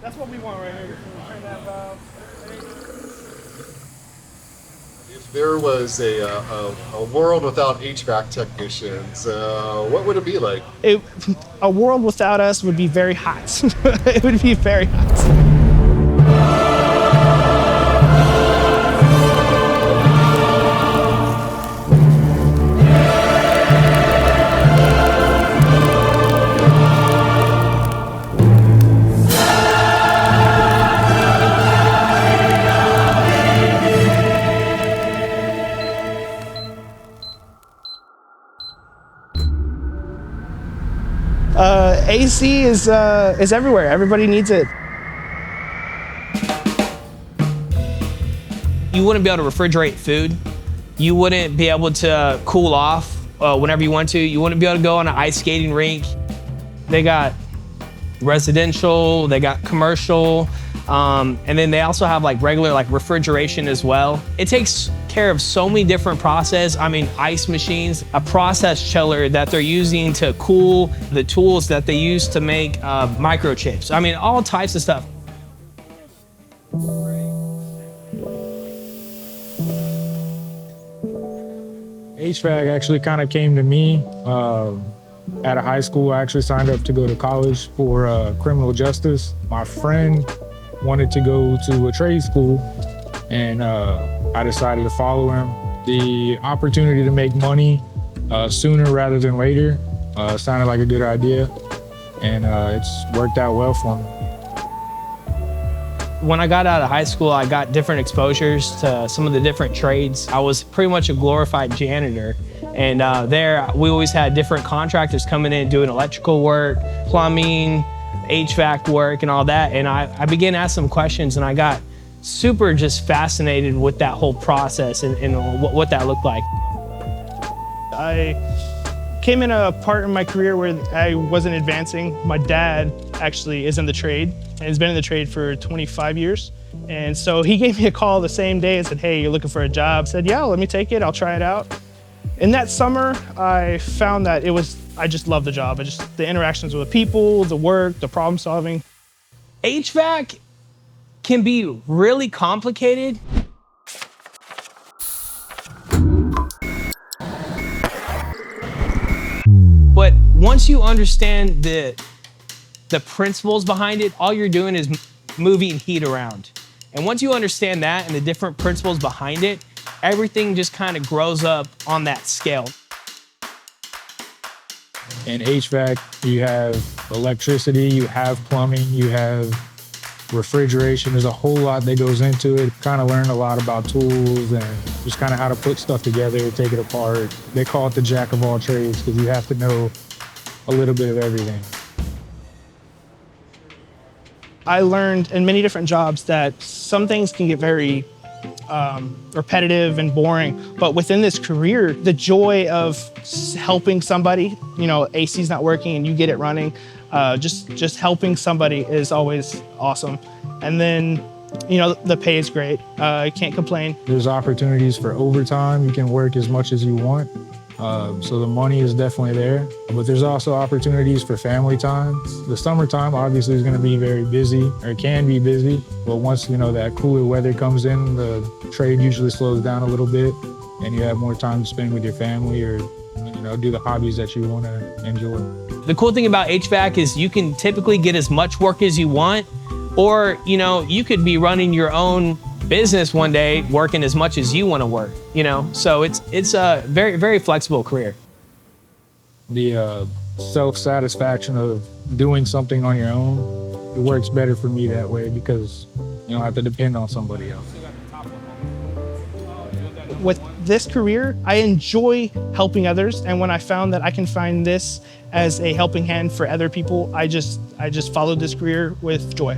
That's what we want right here. Turn that valve. If there was a world without HVAC technicians, what would it be like? It, a world without us would be very hot. It would be very hot. AC is everywhere. Everybody needs it. You wouldn't be able to refrigerate food. You wouldn't be able to cool off whenever you want to. You wouldn't be able to go on an ice skating rink. They got residential, they got commercial, and then they also have like regular like refrigeration as well. It takes care of so many different processes. I mean, ice machines, a process chiller that they're using to cool the tools that they use to make microchips. I mean, all types of stuff. HVAC actually kind of came to me at a high school. I actually signed up to go to college for criminal justice. My friend wanted to go to a trade school, and I decided to follow him. The opportunity to make money sooner rather than later sounded like a good idea, and it's worked out well for me. When I got out of high school, I got different exposures to some of the different trades. I was pretty much a glorified janitor. And there, we always had different contractors coming in doing electrical work, plumbing, HVAC work, and all that. And I began to ask some questions, and I got super just fascinated with that whole process and what that looked like. I came in a part in my career where I wasn't advancing. My dad actually is in the trade and has been in the trade for 25 years. And so he gave me a call the same day and said, "Hey, you're looking for a job?" I said, "Yeah, let me take it. I'll try it out." In that summer, I found that I just loved the job. The interactions with the people, the work, the problem solving. HVAC can be really complicated. But once you understand the principles behind it, all you're doing is moving heat around. And once you understand that and the different principles behind it, everything just kind of grows up on that scale. In HVAC, you have electricity, you have plumbing, you have refrigeration. There's a whole lot that goes into it. Kind of learn a lot about tools and just kind of how to put stuff together, take it apart. They call it the jack of all trades because you have to know a little bit of everything. I learned in many different jobs that some things can get very repetitive and boring, but within this career, the joy of helping somebody, AC's not working and you get it running, just helping somebody is always awesome. And then, the pay is great. I can't complain. There's opportunities for overtime. You can work as much as you want. So the money is definitely there, but there's also opportunities for family time. The summertime obviously is going to be very busy, or can be busy, but once that cooler weather comes in, the trade usually slows down a little bit and you have more time to spend with your family or do the hobbies that you want to enjoy. The cool thing about HVAC is you can typically get as much work as you want, or you could be running your own business one day, working as much as you want to work, so it's a very, very flexible career. The self-satisfaction of doing something on your own, it works better for me that way because you don't have to depend on somebody else. With this career, I enjoy helping others, and when I found that I can find this as a helping hand for other people, I just followed this career with joy.